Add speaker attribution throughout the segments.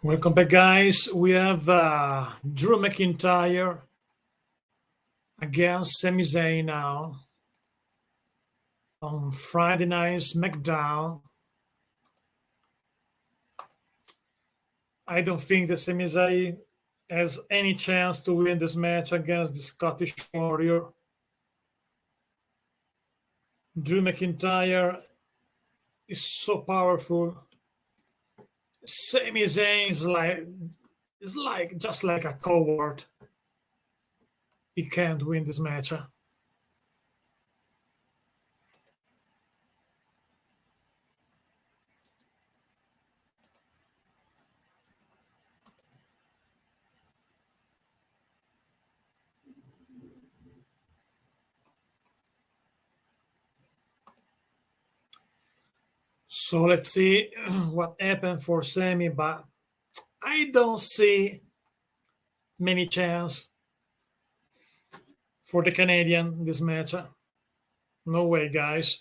Speaker 1: Welcome back, guys. We have Drew McIntyre against Sami Zayn now on Friday night SmackDown. I don't think that Sami Zayn has any chance to win this match against the Scottish Warrior. Drew McIntyre is so powerful. Sami Zayn is like just like a coward. He can't win this match. So let's see what happened for Sami, but I don't see many chance for the Canadian in this match. No way, guys.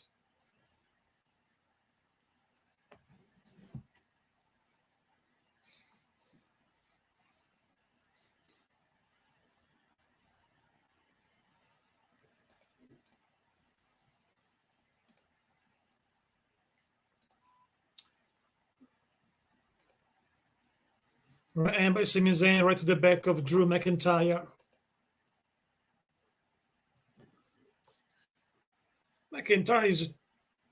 Speaker 1: And by Sami Zayn right to the back of Drew McIntyre. McIntyre is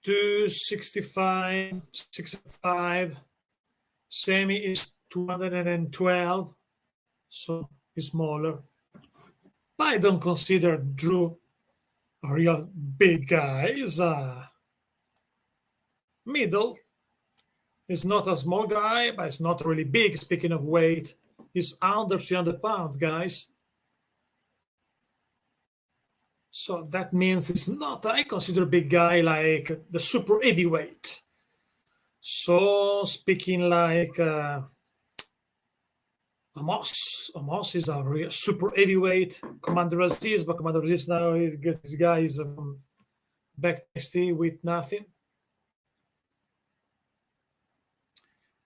Speaker 1: 265, 65. Sami is 212, so he's smaller. But I don't consider Drew a real big guy. He's a middle. He's not a small guy, but he's not really big. Speaking of weight, he's under 300 pounds, guys. So that means it's not, I consider big guy like the super heavyweight. So speaking like Amos is a real super heavyweight. Commander Aziz, but Commander Aziz now this guy is back with nothing.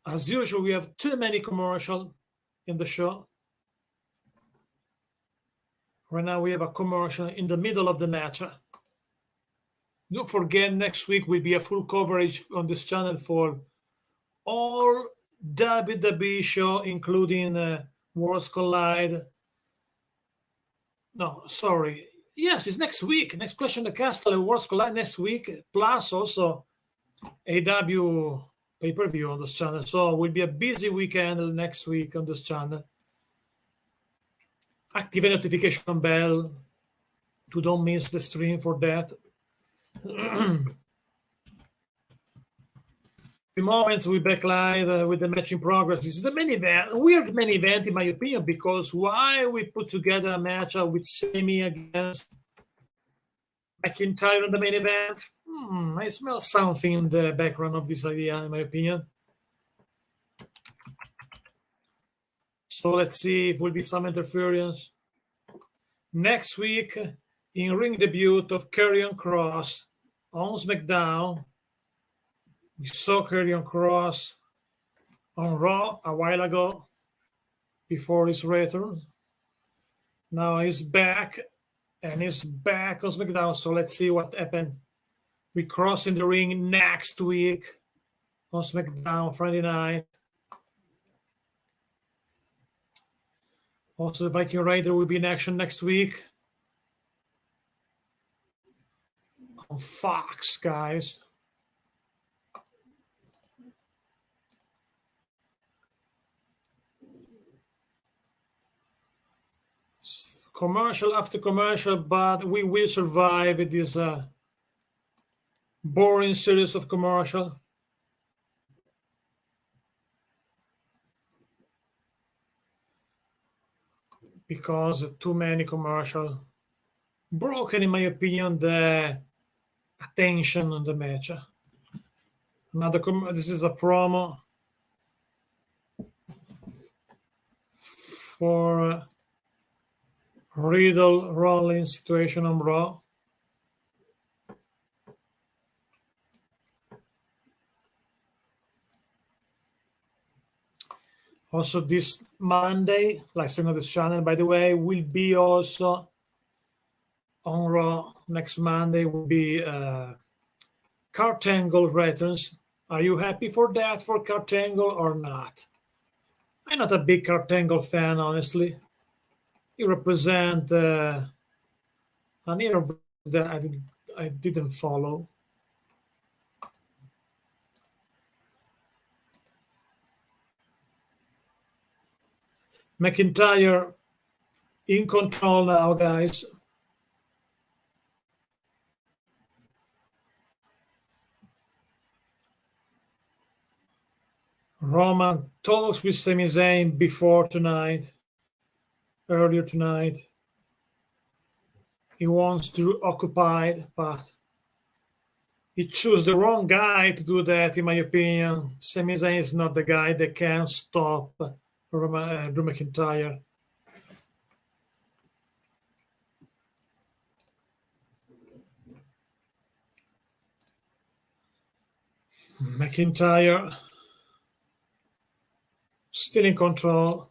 Speaker 1: As usual, we have too many commercials in the show. Right now, we have a commercial in the middle of the match. Don't forget, next week will be a full coverage on this channel for all WWE show, including Worlds Collide. No, sorry. Yes, it's next week. Next Clash in the Castle and Worlds Collide next week, plus also AW pay-per-view on this channel. So it will be a busy weekend next week on this channel. Activate notification bell to don't miss the stream for that. The moments we back live with the match in progress. This is the main event, weird main event in my opinion, because why we put together a match with Sami against McIntyre in the main event? I smell something in the background of this idea, in my opinion. So let's see if there will be some interference. Next week, in ring debut of Karrion Kross on SmackDown. We saw Karrion Kross on Raw a while ago before his return. Now he's back, and he's back on SmackDown. So let's see what happened. We cross in the ring next week on SmackDown Friday night. Also, the Viking Rider will be in action next week on Fox, guys. Commercial after commercial, but we will survive this boring series of commercial. Because too many commercial broken, in my opinion, the attention on the match. Another this is a promo for Riddle Rollins situation on Raw. Also, this Monday, like saying on this channel, by the way, will be also on Raw. Next Monday will be Kurt Angle returns. Are you happy for that, for Kurt Angle, or not? I'm not a big Kurt Angle fan, honestly. He represents an era that I didn't follow. McIntyre in control now, guys. Roman talks with Sami Zayn earlier tonight. He wants to occupy, but he chose the wrong guy to do that, in my opinion. Sami Zayn is not the guy that can stop Drew McIntyre. McIntyre still in control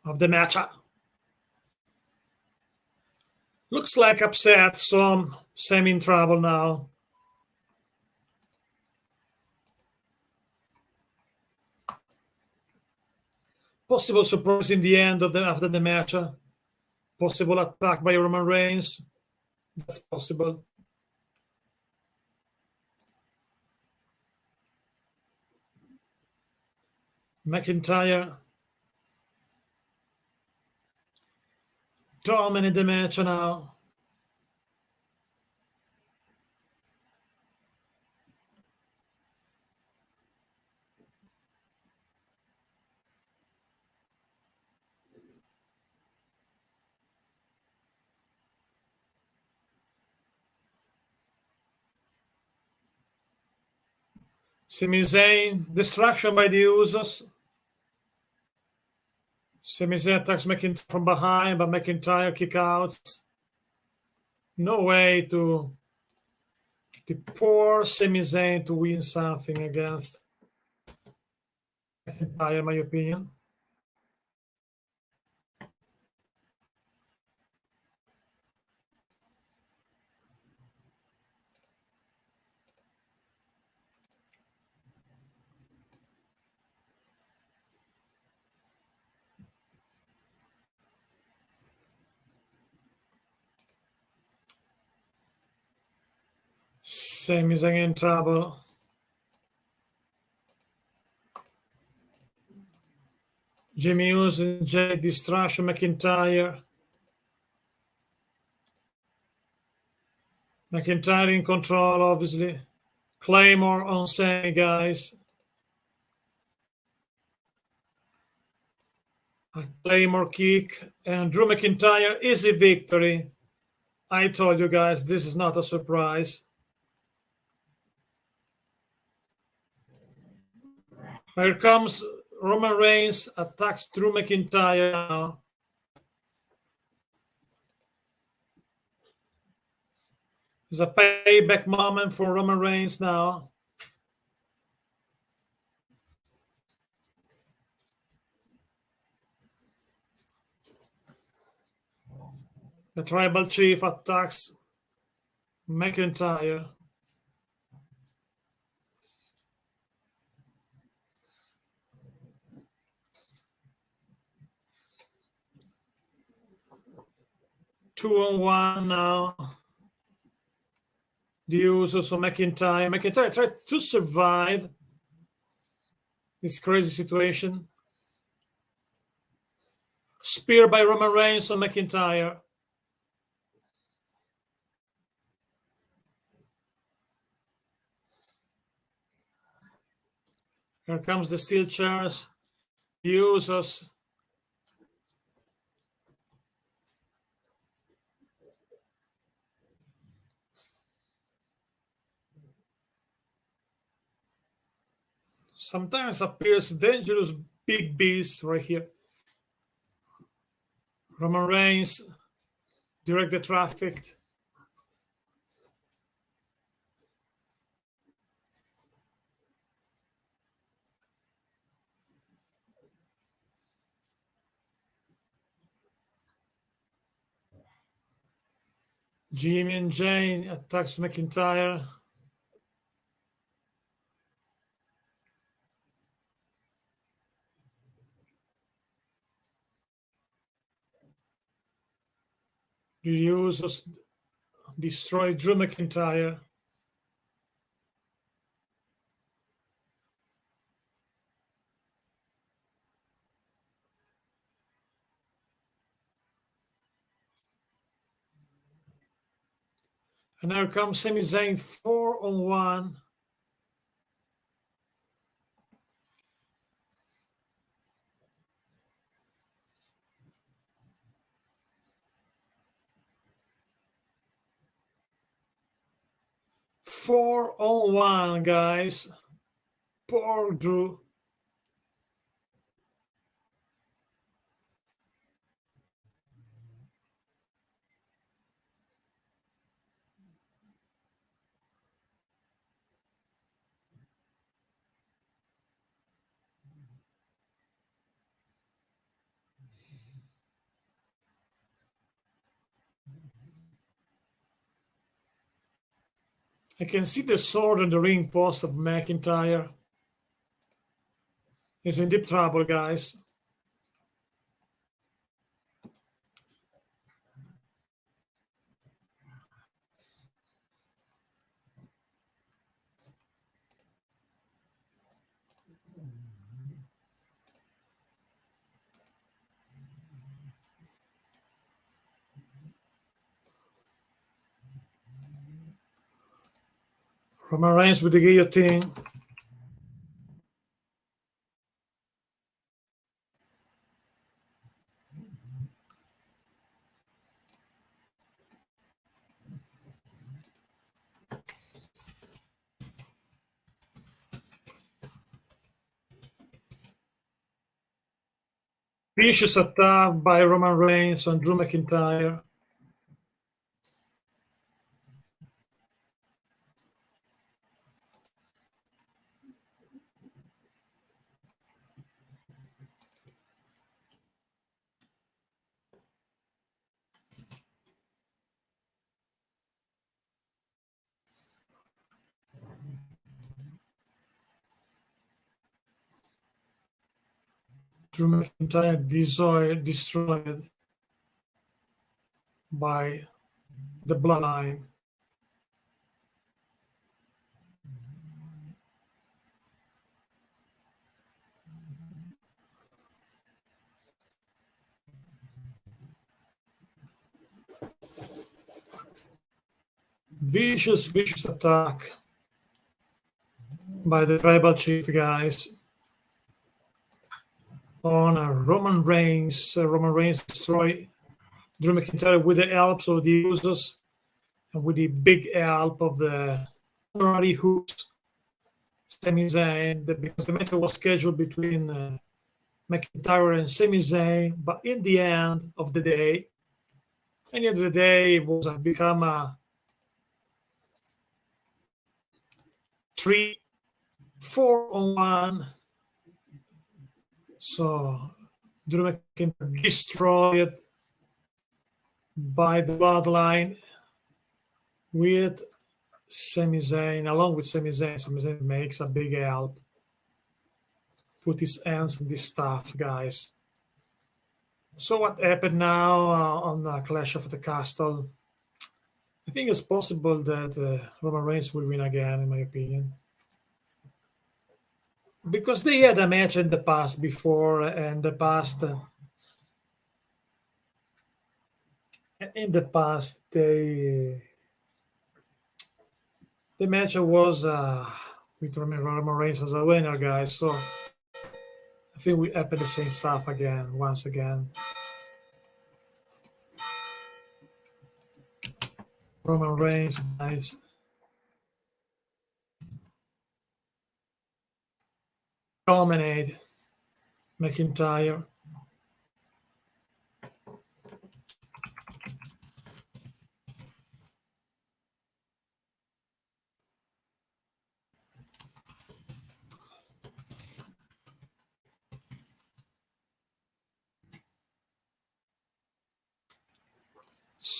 Speaker 1: of the matchup. Looks like upset, so Sami in trouble now. Possible surprise in the end after the match. Possible attack by Roman Reigns. That's possible. McIntyre dominate the match now. Sami Zayn, distraction by the Usos. Sami Zayn attacks McIntyre from behind, but McIntyre kick out. No way to poor Sami Zayn to win something against McIntyre, in my opinion. Sami Zayn in trouble. Jimmy Uso and Jay distraction McIntyre. McIntyre in control, obviously. Claymore on Sami, guys. A Claymore kick. And Drew McIntyre, easy victory. I told you guys, this is not a surprise. Here comes Roman Reigns, attacks Drew McIntyre now. It's a payback moment for Roman Reigns now. The Tribal Chief attacks McIntyre. Two on one now. The Usos of McIntyre. McIntyre tried to survive this crazy situation. Spear by Roman Reigns on McIntyre. Here comes the steel chairs. The Usos. Sometimes appears dangerous big beast right here. Roman Reigns direct the traffic. Jimmy and Jane attacks McIntyre. The Usos destroy Drew McIntyre. And now comes Sami Zayn 4-on-1. Four-on-one, guys. Poor Drew. I can see the sword on the ring post of McIntyre. He's in deep trouble, guys. Roman Reigns with the guillotine. Vicious attack by Roman Reigns on Drew McIntyre. Drew McIntyre destroyed by the bloodline. Vicious attack by the tribal chief, guys, on Roman Reigns. Roman Reigns destroy Drew McIntyre with the help of the Usos and with the big help of the honorary hoops. Sami Zayn, because the match was scheduled between McIntyre and Sami Zayn, but in the end of the day, it was become a 3-4-on-1. So Drew McIntyre destroyed by the bloodline with Sami Zayn. Along with Sami Zayn makes a big help. Put his hands on this stuff, guys. So what happened now on the Clash of the Castle? I think it's possible that Roman Reigns will win again, in my opinion. Because they had a match in the past before, and the match was with Roman Reigns as a winner, guys. So I think we happen the same stuff again, once again. Roman Reigns, guys. Dominate McIntyre.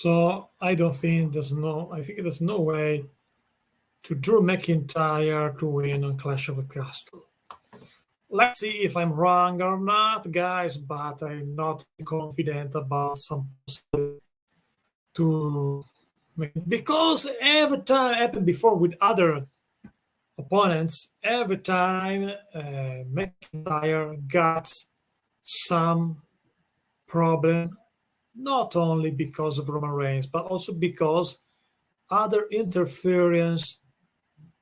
Speaker 1: So I don't think I think there's no way to Drew McIntyre to win on Clash of the Castle. Let's see if I'm wrong or not, guys, but I'm not confident about some to because every time happened before with other opponents, every time McIntyre got some problem, not only because of Roman Reigns, but also because other interference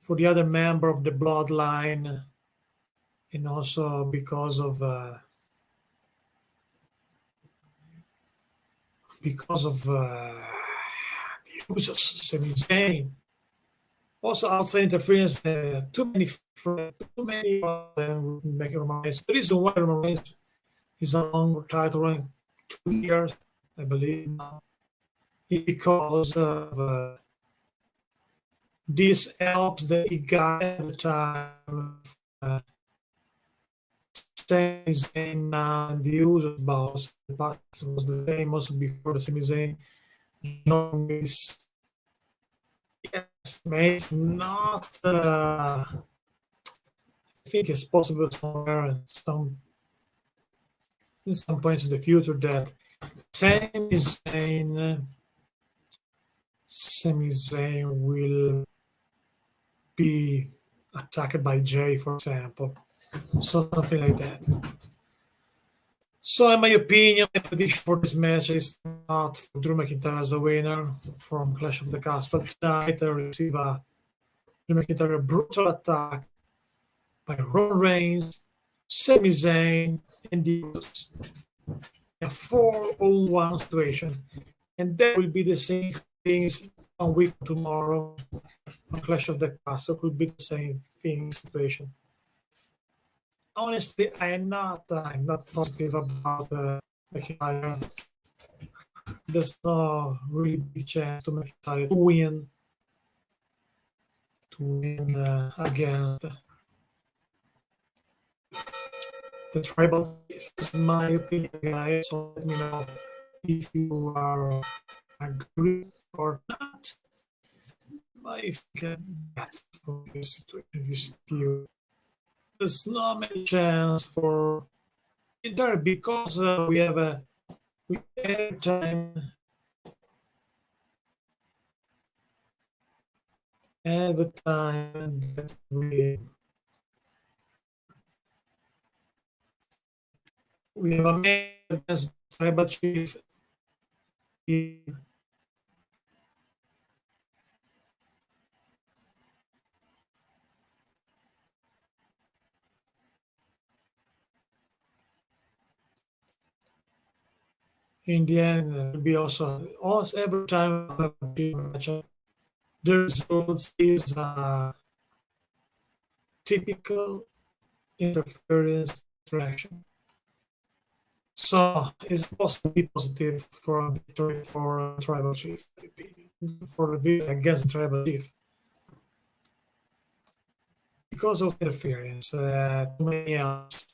Speaker 1: for the other member of the bloodline, and also because of the use of Sami Zayn. Also outside interference, too many of them make Roman Reigns. The reason why Roman Reigns is on title run 2 years, I believe now, is because of this helps that he got every time Sami Zayn and the use of balls. But it was the same also before the Sami Zayn joined this. Yes, mate, not. I think it's possible somewhere in some points in the future that Sami Zayn will be attacked by Jay, for example. So something like that. So in my opinion, my prediction for this match is not for Drew McIntyre as a winner from Clash of the Castle tonight. I receive a Drew McIntyre brutal attack by Roman Reigns, Sami Zayn, and the Usos. A 4-on-1 situation. And that will be the same things a week tomorrow on Clash of the Castle. Could be the same thing situation. Honestly, I'm not positive about McIntyre. There's no really big chance to McIntyre to win against the tribal chief. That's my opinion, guys. So let me know if you are agree or not. If you can get for this situation, this view. There's not many chance for Inter because we have every time that we have a man against tribal chief. In the end, will be also every time matchup. The result is typical interference distraction. So it's possibly positive for a victory for tribal chief, for the victory against tribal chief. Because of interference, too many hours.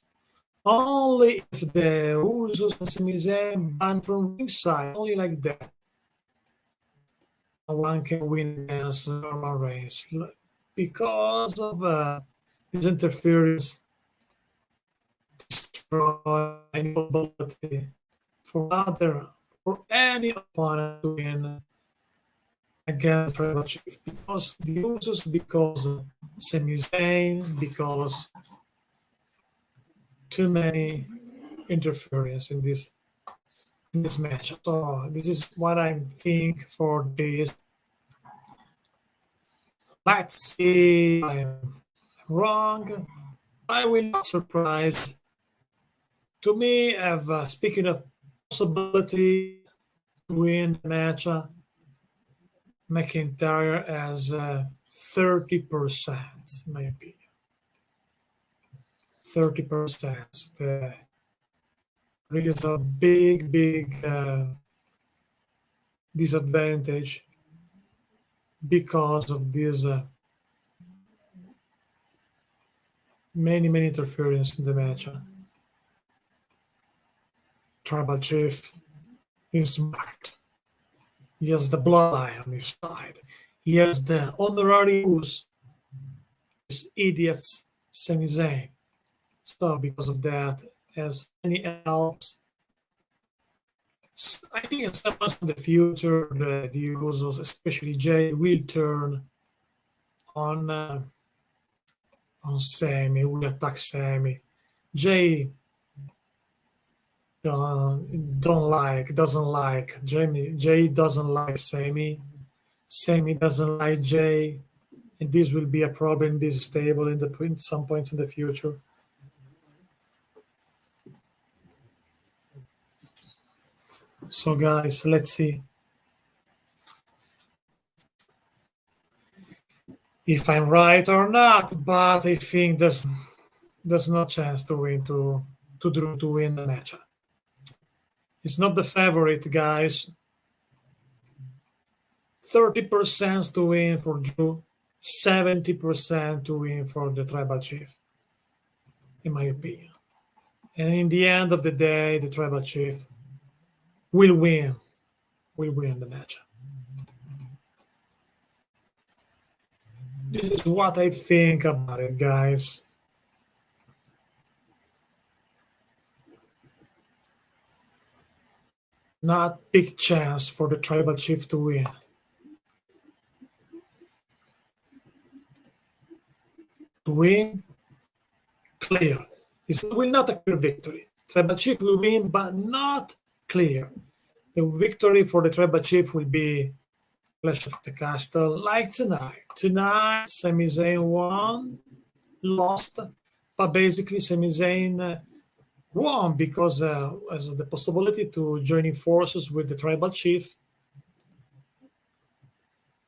Speaker 1: Only if the Usos and Sami Zayn ban from ringside, only like that, one can win against Roman Reigns. Because of his interference, destroy any ability for any opponent to win against Tribal Chief. Because the Usos, because Sami Zayn, because too many interference in this match. So this is what I think for this. Let's see if I'm wrong. I will not surprise. To me, speaking of possibility to win the match, McIntyre has 30%, in my opinion. 30%. There is a big disadvantage because of this many interference in the match. Tribal Chief is smart. He has the bloodline on his side. He has the honorarius, this idiot's Sami Zayn. So because of that, as any helps, I think in some months in the future, the Usos, especially Jay, will turn on Sammy, will attack Sammy. Jay doesn't like Jamie. Jay doesn't like Sammy. Sammy doesn't like Jay, and this will be a problem in this stable in some points in the future. So guys, let's see if I'm right or not, but I think there's no chance to win to Drew to win the match. He's not the favorite, guys. 30% to win for Drew, 70% to win for the Tribal Chief, in my opinion. And in the end of the day, the Tribal Chief will win the match. This is what I think about it, guys. Not big chance for the Tribal Chief to win. To win, clear. It will not a clear victory. Tribal Chief will win, but not clear. The victory for the Tribal Chief will be Clash of the Castle, like tonight. Tonight, Sami Zayn won, lost, but basically Sami Zayn won because has the possibility to joining forces with the Tribal Chief.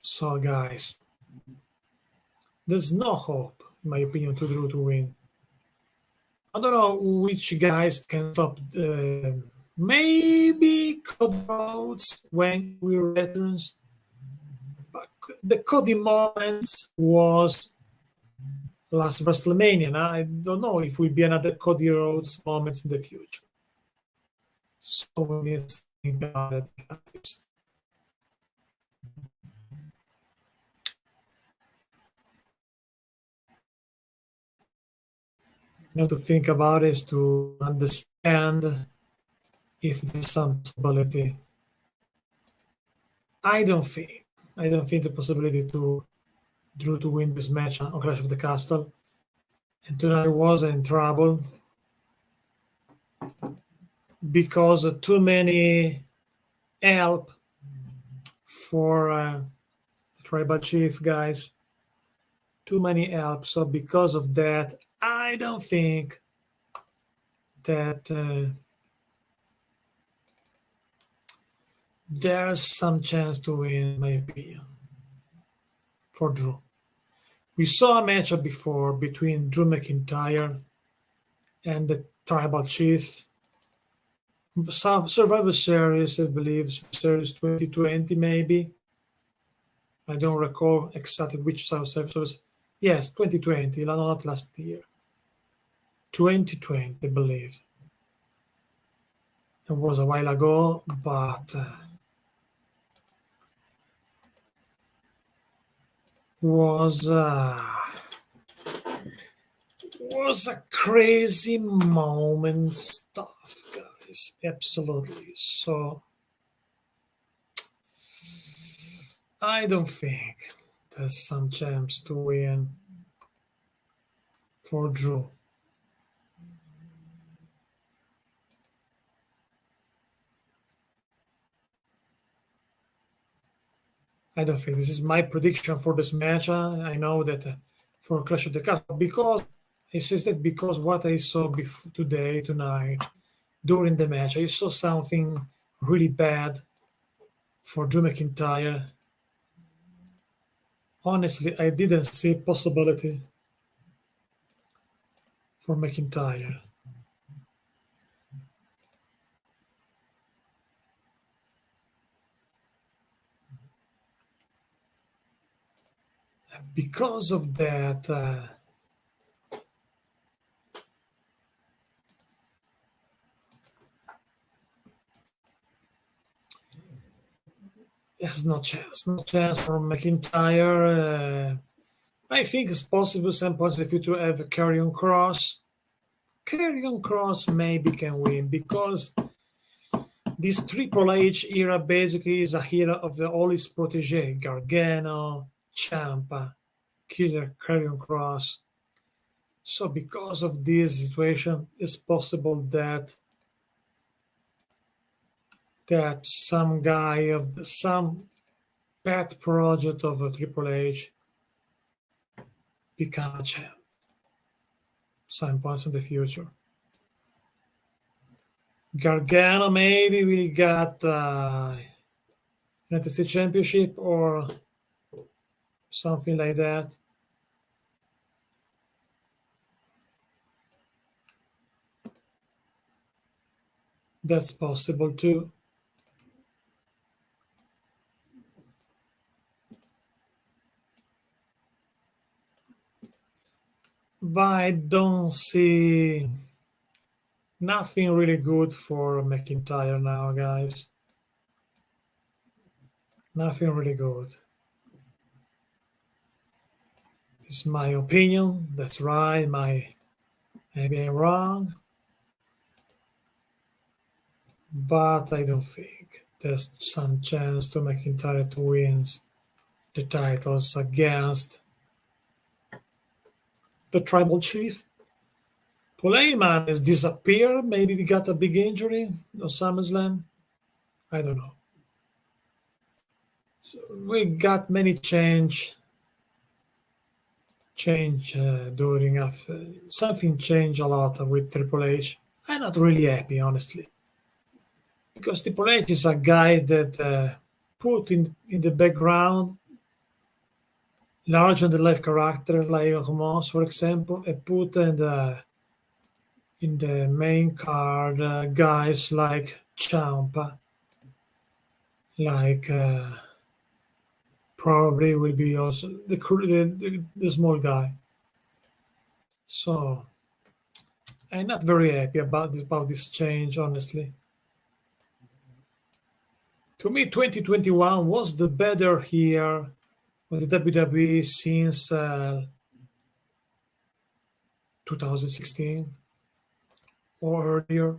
Speaker 1: So, guys, there's no hope, in my opinion, to Drew to win. I don't know which guys can stop. Maybe Cody Rhodes when we returns. But the Cody moments was last WrestleMania. Now, I don't know if will be another Cody Rhodes moments in the future. So we need to think about it, guys. Now to think about is to understand if there's some possibility. I don't think the possibility to Drew to win this match on Clash of the Castle. And tonight was in trouble because too many help for Tribal Chief, guys. Too many help. So because of that, I don't think that there's some chance to win, in my opinion, for Drew. We saw a matchup before between Drew McIntyre and the Tribal Chief. Survivor Series, I believe, Series 2020 maybe. I don't recall exactly which service. Yes, 2020, not last year. 2020, I believe. It was a while ago, but was a crazy moment stuff, guys. Absolutely. So I don't think there's some chance to win for Drew. I don't think this is my prediction for this match. I know that for Clash of the Castle, because I says that because what I saw tonight, during the match, I saw something really bad for Drew McIntyre. Honestly, I didn't see possibility for McIntyre. Because of that, There's no chance. No chance for McIntyre. I think it's possible some point in the future to have a Karrion Cross. Karrion Cross maybe can win because this Triple H era basically is a era of all his protege: Gargano, Ciampa, Killer Karrion Cross. So because of this situation, it's possible that some guy of some pet project of a Triple H become a champ some points in the future. Gargano maybe will get United States Championship or something like that. That's possible too. But I don't see nothing really good for McIntyre now, guys. Nothing really good. This is my opinion. That's right. Maybe I'm wrong. But I don't think there's some chance to McIntyre to win the titles against the Tribal Chief. Paul Heyman has disappeared. Maybe we got a big injury on SummerSlam. I don't know. So we got many change during something changed a lot with Triple H. I'm not really happy, honestly, because Triple H is a guy that put in the background larger than life character like Omos, for example, and put in the main card guys like Ciampa, like probably will be also the small guy. So I'm not very happy about this change, honestly. To me, 2021 was the better year of the WWE since 2016 or earlier.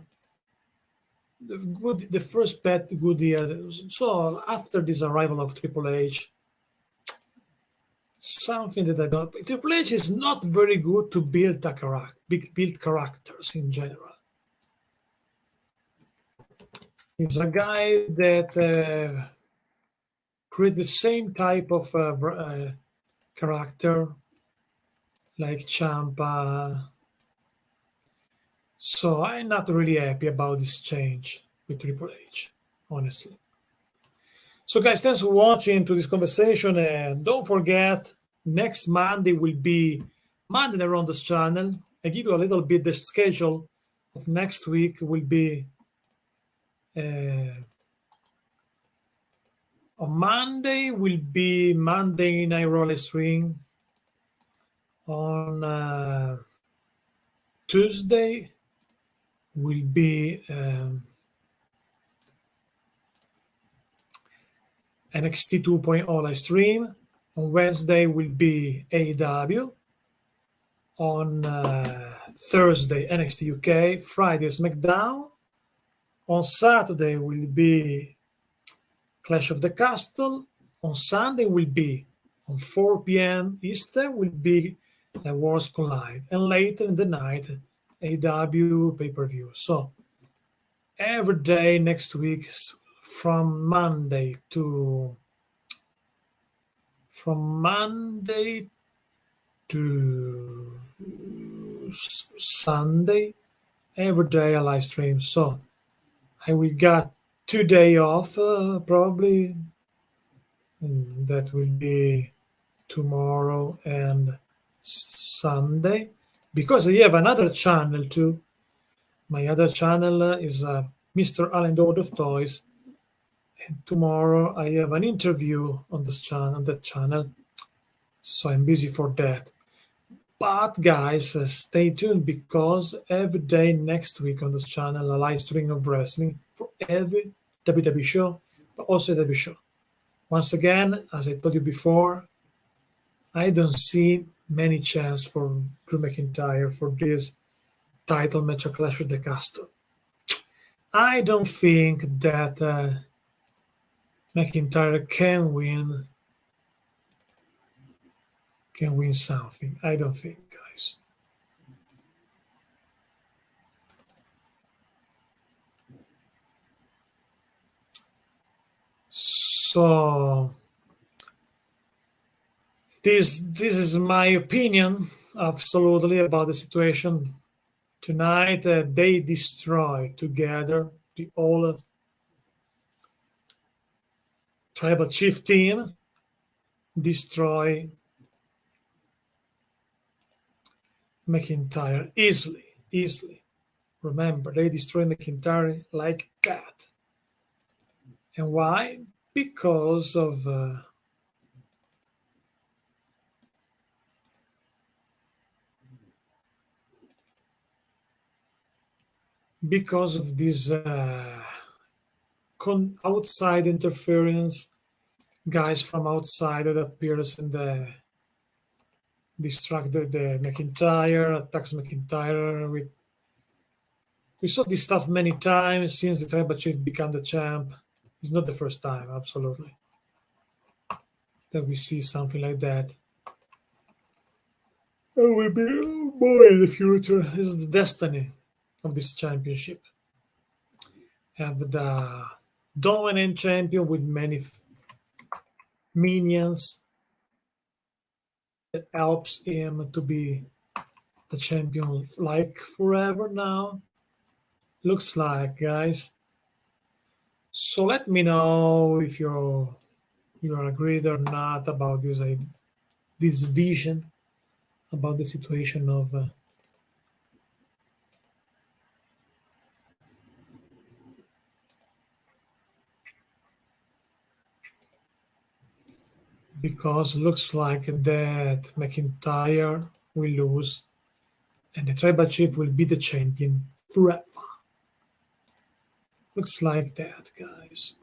Speaker 1: The first good year. So after this arrival of Triple H, something that I don't. Triple H is not very good to build characters in general. He's a guy that creates the same type of character like Ciampa. So I'm not really happy about this change with Triple H, honestly. So guys, thanks for watching to this conversation, and don't forget, next Monday will be Monday Night on this channel. I give you a little bit the schedule of next week will be on Monday will be Monday Night Raw live stream. On Tuesday will be NXT 2.0 live stream. On Wednesday will be AEW. On Thursday, NXT UK. Friday, SmackDown. On Saturday will be Clash of the Castle. On Sunday will be on 4 p.m. Eastern will be Wars Collide. And later in the night, AEW pay-per-view. So every day next week from Monday to Sunday, every day a live stream. So I will got 2 days off probably, and that will be tomorrow and Sunday, because I have another channel too. My other channel is Mr. Allen Lord of Toys, and tomorrow I have an interview on that channel, so I'm busy for that. But guys, stay tuned, because every day next week on this channel a live stream of wrestling for every WWE show, but also WWE show. Once again, as I told you before, I don't see many chance for Drew McIntyre for this title match at Clash of the Castle. I don't think that McIntyre can win something. I don't think, guys. So this is my opinion, absolutely, about the situation tonight. They destroy together the whole Tribal Chief team, destroy McIntyre easily. Remember, they destroy McIntyre like that. And why? Because of this outside interference, guys from outside that appears and distract the McIntyre, attacks McIntyre. We saw this stuff many times since the Tribal Chief became the champ. It's not the first time, absolutely, that we see something like that. It will be more in the future. It's the destiny of this championship. Have the dominant champion with many minions that helps him to be the champion like forever now. Looks like, guys. So let me know if you are agreed or not about this vision about the situation of because looks like that McIntyre will lose and the Tribal Chief will be the champion forever. Looks like that, guys.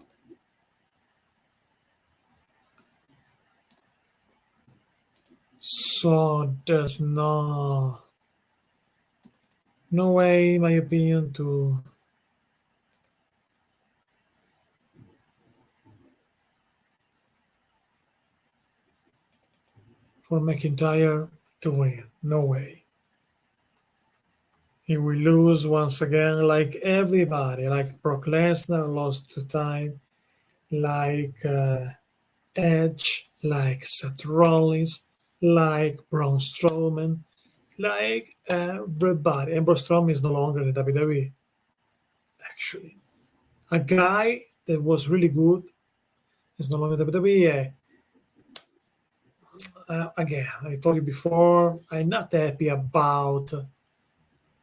Speaker 1: So there's no way, in my opinion, for McIntyre to win. No way. He will lose once again, like everybody, like Brock Lesnar lost 2 times, like Edge, like Seth Rollins, like Braun Strowman, like everybody. And Braun Strowman is no longer in the WWE, actually. A guy that was really good is no longer in the WWE. Again, I told you before, I'm not happy about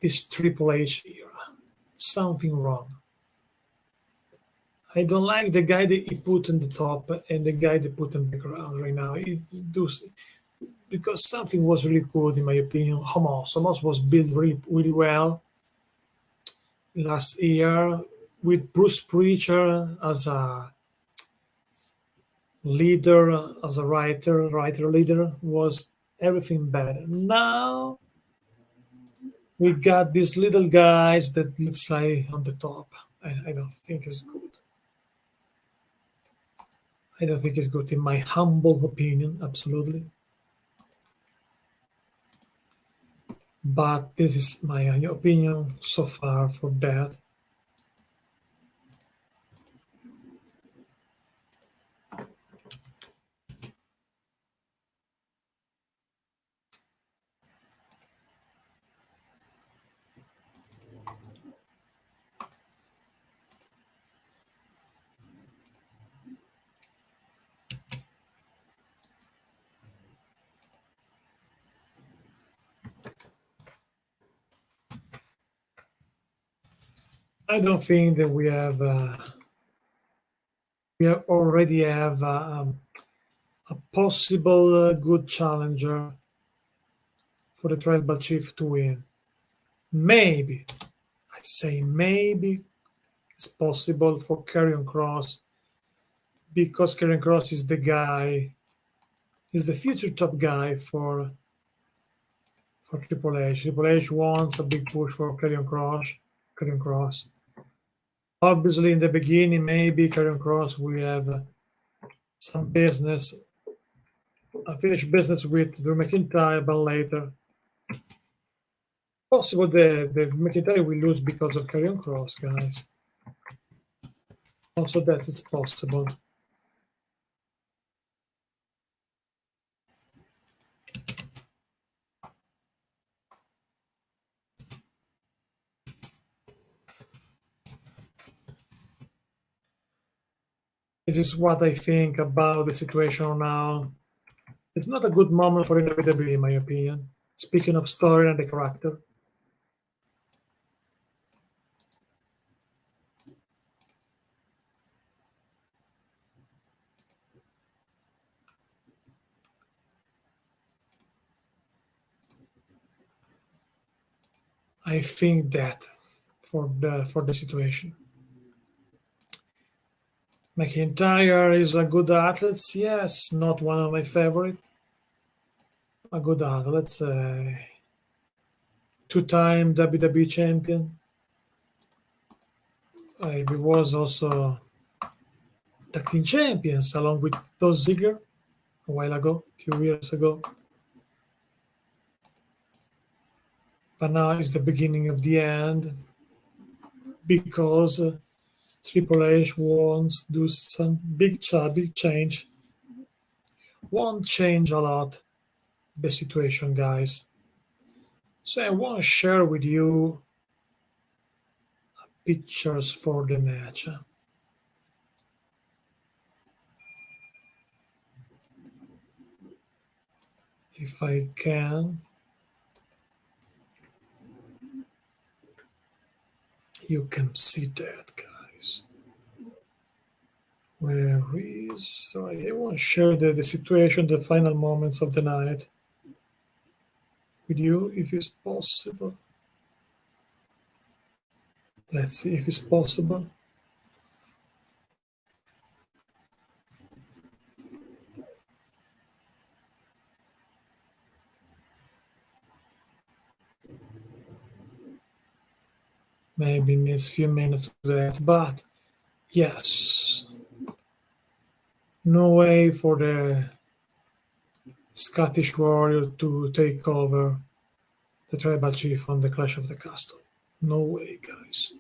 Speaker 1: this Triple H era. Something wrong. I don't like the guy that he put on the top and the guy that put on the ground right now. Because something was really good, in my opinion. Homos was built really, really well last year with Bruce Preacher as a leader, as a writer leader, was everything better. Now we got these little guys that looks like on the top. I don't think it's good. I don't think it's good, in my humble opinion, absolutely. But this is my opinion so far for that. I don't think that we already have a possible good challenger for the Tribal Chief to win. Maybe, I say maybe, it's possible for Karrion Kross because Karrion Kross is the guy, is the future top guy for Triple H. Triple H wants a big push for Karrion Kross. Karrion Kross. Obviously, in the beginning, maybe Karrion Kross will have some business, unfinished business with Drew McIntyre, but later, possible the McIntyre will lose because of Karrion Kross, guys. Also, that is possible. It is what I think about the situation now. It's not a good moment for WWE, in my opinion. Speaking of story and the character. I think that for the situation. McIntyre is a good athlete, yes, not one of my favorite. A good athlete, two-time WWE champion. He was also tag team champions along with Dolph Ziggler a while ago, a few years ago. But now it's the beginning of the end because Triple H wants to do some big change. Won't change a lot the situation, guys. So I want to share with you pictures for the match. If I can. You can see that, guys. Where is... Sorry, I want to share the situation, the final moments of the night with you, if it's possible. Let's see if it's possible. Maybe needs a few minutes to that, but yes. No way for the Scottish Warrior to take over the Tribal Chief on the Clash of the Castle. No way, guys.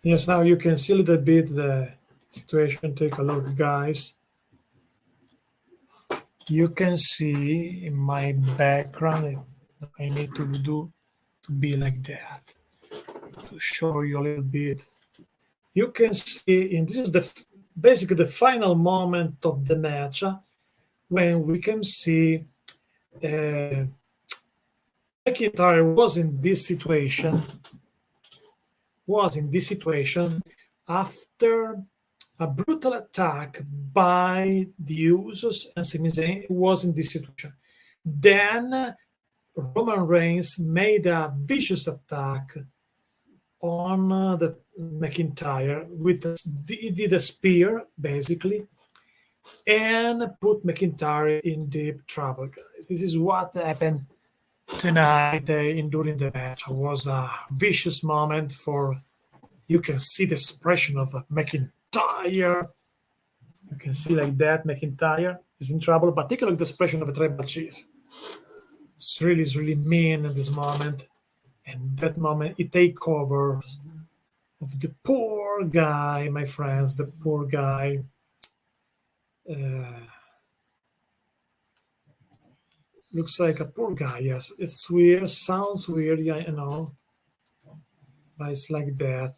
Speaker 1: Yes, now you can see a little bit the situation. Take a look, guys. You can see in my background, I need to be like that to show you a little bit. You can see, and this is basically the final moment of the match when we can see McIntyre was in this situation after a brutal attack by the Usos and Sami Zayn. Was in this situation. Then Roman Reigns made a vicious attack on the McIntyre he did a spear basically and put McIntyre in deep trouble, guys. This is what happened tonight during the match. It was a vicious moment for... You can see the expression of McIntyre. You can see like that McIntyre is in trouble, but take a look at the expression of the Tribal Chief. It's really mean in this moment. And that moment, it take over of the poor guy, my friends, the poor guy. Looks like a poor guy, yes. It's weird, sounds weird, yeah, I know. But it's like that.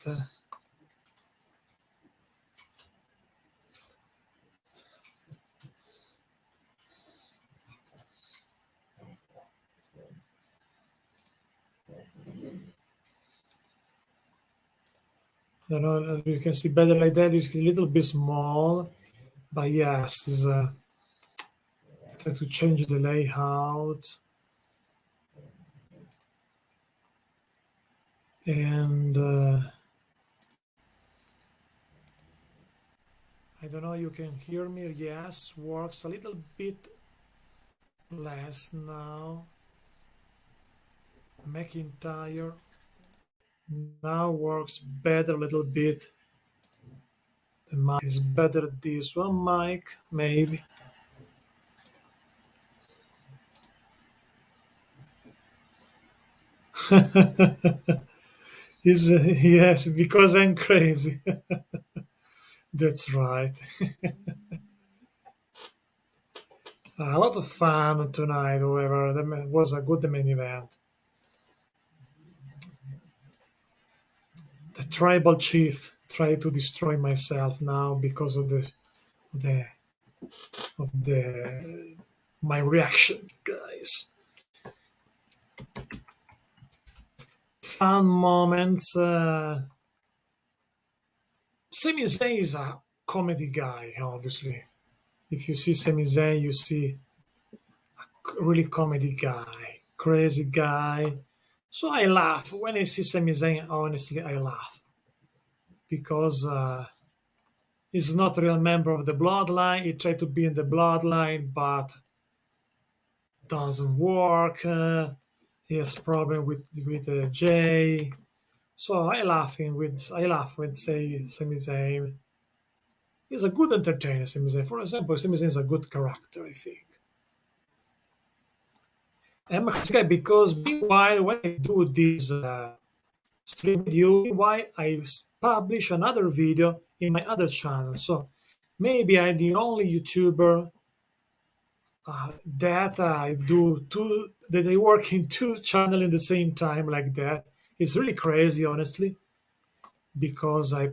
Speaker 1: I don't know, you can see better like that. It's a little bit small, but yes, try to change the layout. And I don't know, you can hear me? Yes, works a little bit less now. McIntyre now works better a little bit. The mic is better this one mic, maybe. Is yes, because I'm crazy. That's right. A lot of fun tonight, however. Was a good main event. The tribal chief tried to destroy myself now because of the the my reaction, guys. Fun moments. Sami Zayn is a comedy guy, obviously. If you see Sami Zayn, you see really comedy guy, crazy guy. So I laugh when I see Sami Zayn. Honestly, I laugh because he's not a real member of the bloodline. He tried to be in the bloodline, but doesn't work. He has problem with Jay. So I laugh when say Sami Zayn. He's a good entertainer. Sami Zayn, for example, Sami Zayn is a good character. I think. I'm a crazy guy because meanwhile when I do this stream with you, why I publish another video in my other channel. So maybe I'm the only YouTuber that I do two that I work in two channels in the same time like that. It's really crazy, honestly, because I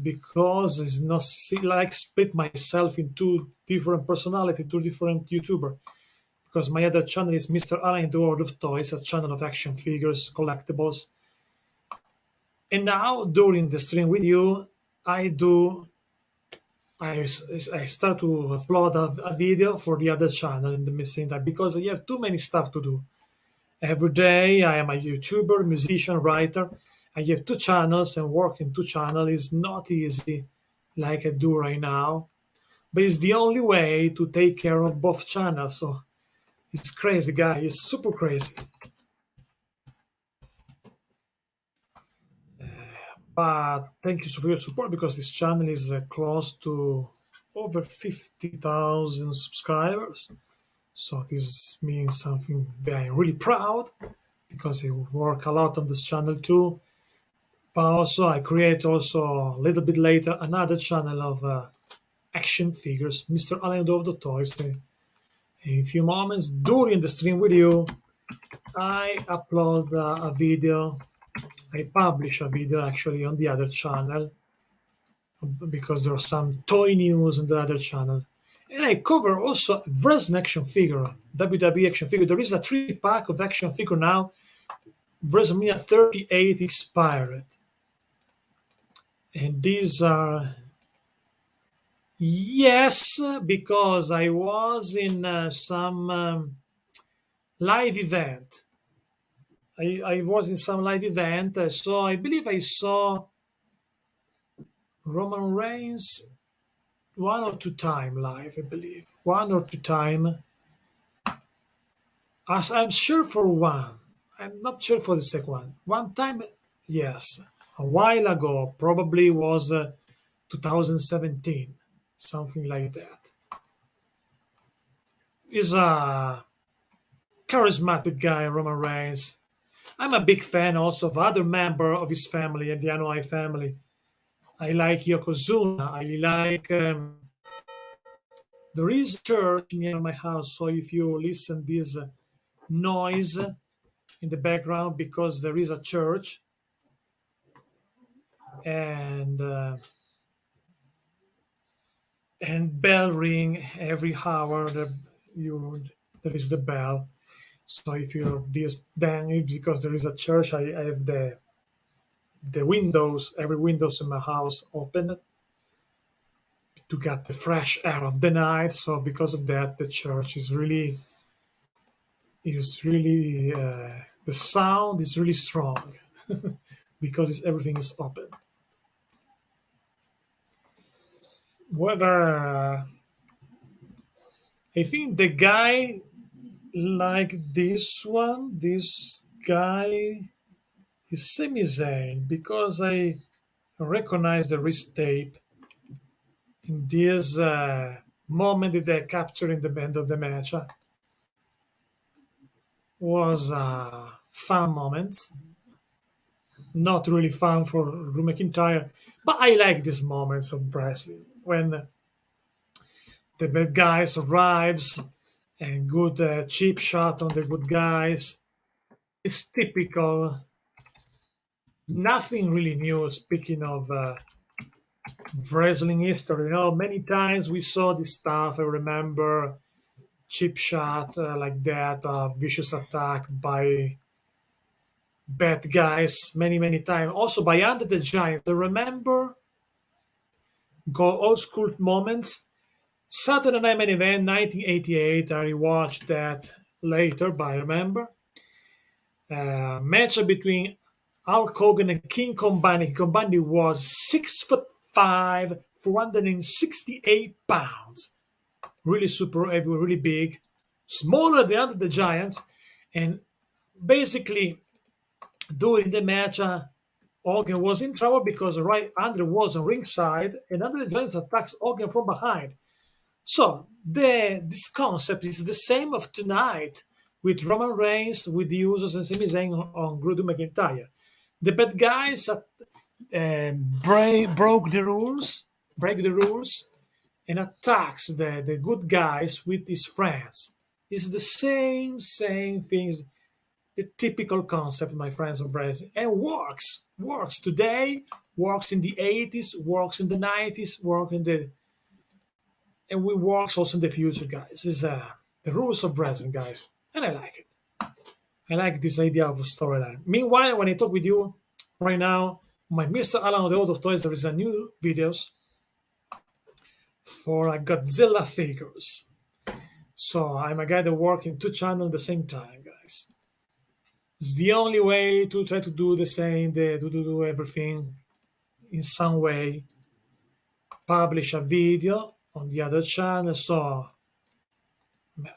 Speaker 1: because it's not like split myself in two different personality, two different YouTuber. Because my other channel is Mr. Allen the World of Toys, a channel of action figures, collectibles. And now during the stream with you, I do I start to upload a video for the other channel in the same time because I have too many stuff to do. Every day I am a YouTuber, musician, writer. I have two channels and working two channels is not easy like I do right now. But it's the only way to take care of both channels. So it's crazy, guy. It's super crazy. But thank you for your support because this channel is close to over 50,000 subscribers. So this means something that I'm really proud because I work a lot on this channel too. But also I create also a little bit later another channel of action figures, Mr. Allen of the Toys. In a few moments during the stream with you, I upload a video. I publish a video actually on the other channel because there are some toy news on the other channel. And I cover also wrestling action figure, WWE action figure. There is a 3-pack of action figure now. WrestleMania 38 expired. And these are, yes, because I was in some live event. I was in some live event, so I believe I saw Roman Reigns one or two time live, I believe. One or two time. As I'm sure for one. I'm not sure for the second one. One time, yes. A while ago, probably was 2017. Something like that. He's a charismatic guy, Roman Reigns. I'm a big fan also of other member of his family and the Anoa'i family. I like Yokozuna. I like there is a church near my house, so if you listen this noise in the background because there is a church and bell ring every hour. You there is the bell. So if you this then it's because there is a church, I have the windows, every windows in my house open to get the fresh air of the night. So because of that, the church is really the sound is really strong. because everything is open. Whether I think the guy like this guy is Sami Zayn because I recognize the wrist tape in this moment that they captured in the end of the match. Was a fun moment. Not really fun for Drew McIntyre, but I like these moments of wrestling when the bad guys arrives and good cheap shot on the good guys. It's typical. Nothing really new. Speaking of wrestling history, many times we saw this stuff. I remember cheap shot like that, vicious attack by bad guys many times. Also by Under the Giant. I remember go old school moments. Saturday Night Main Event 1988. I rewatched that later, but I remember match between Hulk Hogan and King Combani. Combani was 6'5", 468 pounds. Really super heavy, really big, smaller than Under the Giants, and basically during the match, Hogan was in trouble because right Andre was on ringside, and Andre the Giants attacks Hogan from behind. So this concept is the same of tonight with Roman Reigns, with the Usos and Sami Zayn on Drew McIntyre. The bad guys break the rules, and attacks the good guys with his friends. It's the same things, the typical concept, my friends of wrestling, and works today, works in the 80s, works in the 90s, and we works also in the future, guys. It's the rules of wrestling, guys, and I like it. I like this idea of a storyline. Meanwhile, when I talk with you right now, my Mr. Alan of the World of Toys, there is a new videos for Godzilla figures. So I'm a guy that work in two channels at the same time, guys. It's the only way to try to do the same, to do everything in some way. Publish a video on the other channel, so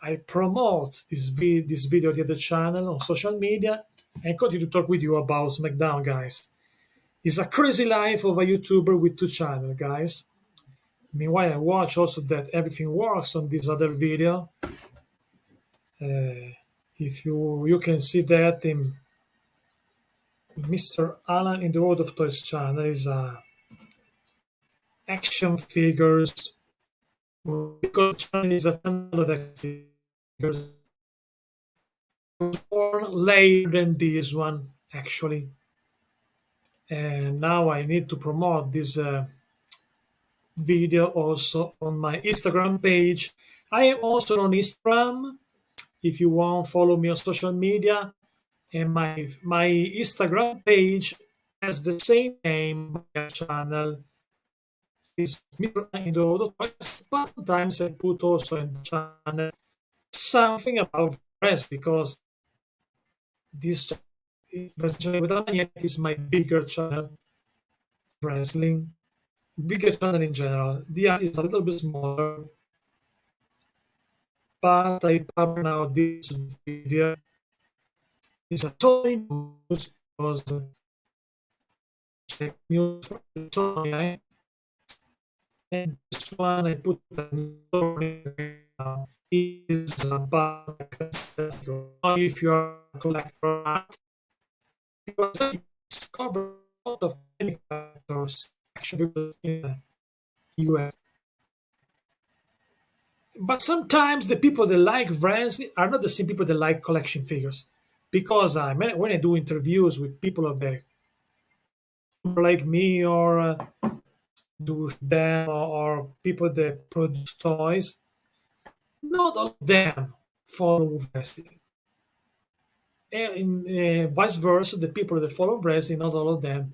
Speaker 1: I promote this video on the other channel on social media and continue to talk with you about SmackDown, guys. It's a crazy life of a YouTuber with two channels, guys. Meanwhile, I watch also that everything works on this other video. If you can see that in Mr. Alan in the World of Toys channel is action figures, because channel is a channel of action figures. More later than this one actually, and now I need to promote this video also on my Instagram page. I am also on Instagram. If you want, follow me on social media, and my Instagram page has the same name. My channel is Mr. Indo, but sometimes I put also in the channel something about wrestling because this Wrestling with Anya is my bigger channel. Wrestling, bigger channel in general. The other is a little bit smaller, but I publish now this video. It's a toy news because check news for the toy. And this one I put a story is about if you are a collector, because I discovered a lot of many collectors actually in the US. But sometimes the people that like wrestling are not the same people that like collection figures, because when I do interviews with people of the like me or do them or people that produce toys, not all of them follow wrestling. And vice versa, the people that follow wrestling, not all of them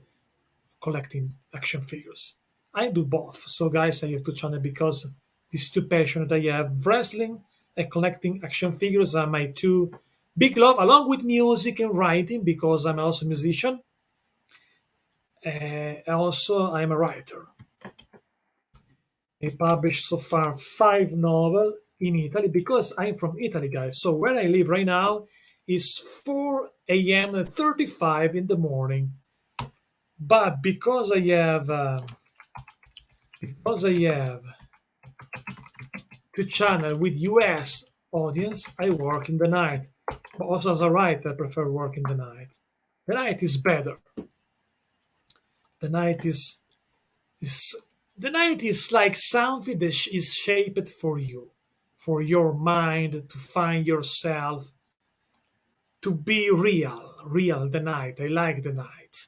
Speaker 1: collecting action figures. I do both. So guys, I have two channels because these two passions I have, wrestling and collecting action figures, are my two big love, along with music and writing, because I'm also a musician. Also, I'm a writer. I published so far 5 novels in Italy because I'm from Italy, guys. So where I live right now is 4 a.m. and 35 in the morning. But because I have two channel with US audience, I work in the night. But also as a writer, I prefer work in the night. The night is better. The night is the night is like something that is shaped for you, for your mind to find yourself, to be real. The night. I like the night.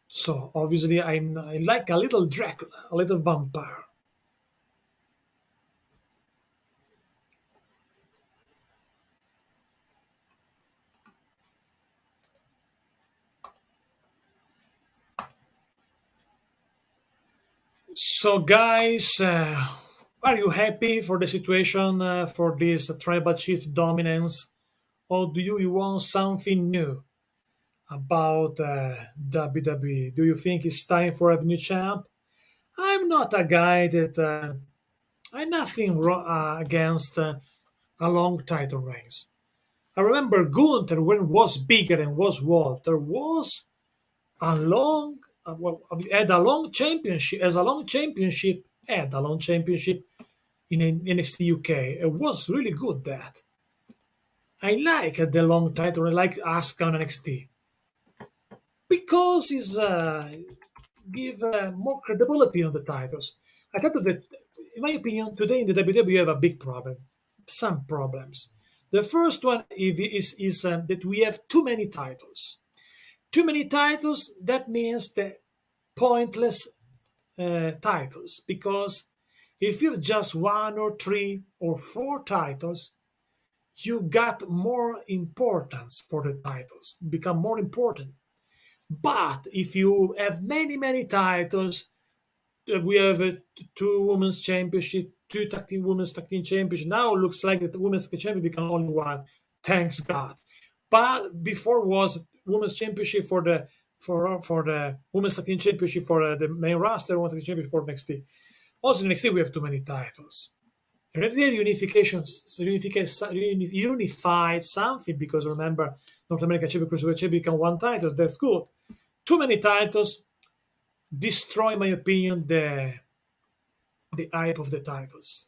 Speaker 1: So obviously, I like a little Dracula, a little vampire. So guys, are you happy for the situation for this tribal chief dominance, or do you want something new about WWE? Do you think it's time for a new champ? I'm not a guy that I'm nothing against a long title reigns. I remember Gunther when was bigger and was Walter was a long well, had a long championship as a long championship had a long championship in NXT UK. It was really good that. I like the long title. I like Asuka on NXT because it's give more credibility on the titles. I thought that, in my opinion, today in the WWE you have a big problem, some problems. The first one is that we have too many titles. Too many titles. That means the pointless titles because if you have just one or three or four titles, you got more importance for the titles, become more important. But if you have many titles, we have two women's championship, two women's tag team championship. Now it looks like the women's champion become only one. Thanks God. But before was women's championship for the women's tag team championship for the main roster, women's tag team championship for NXT. Also in NXT we have too many titles. Really unification, unified something because remember North American champion, Cruiserweight champion become one title. That's good. Too many titles destroy, in my opinion, the hype of the titles.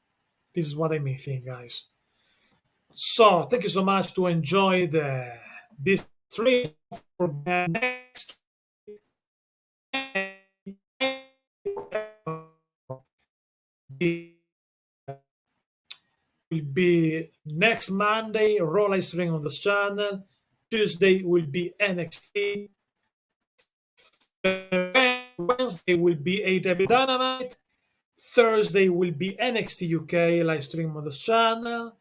Speaker 1: This is what I may think, guys. So thank you so much to enjoy this stream for the next will be next Monday, Raw live stream on this channel. Tuesday will be NXT. Wednesday will be AW Dynamite. Thursday will be NXT UK live stream on this channel.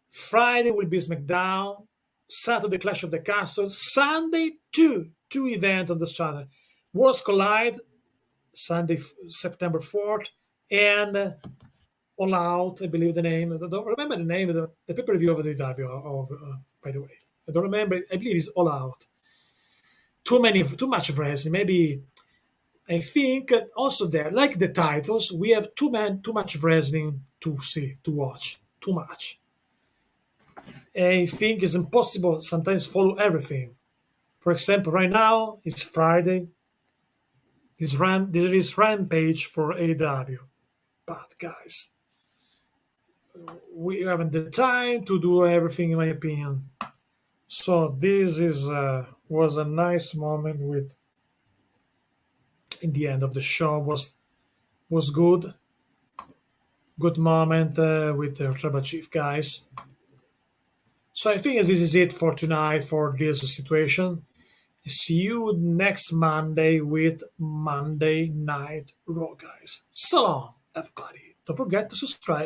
Speaker 1: Friday will be SmackDown. Saturday Clash of the Castle. Sunday two events on this channel. Wars Collide, Sunday September 4th, and All Out, I believe the name. I don't remember the name of the pay-per-view of the W. By the way, I don't remember. I believe it's All Out. Too much wrestling. Maybe I think also there, like the titles, we have too much wrestling to see, to watch. Too much. I think it's impossible sometimes follow everything. For example, right now it's Friday. There is Rampage for AW. But guys, we haven't the time to do everything, in my opinion. So this is was a nice moment with. In the end of the show was good moment with the Tribal Chief guys. So I think this is it for tonight for this situation. See you next Monday with Monday Night Raw, guys. So long, everybody. Don't forget to subscribe.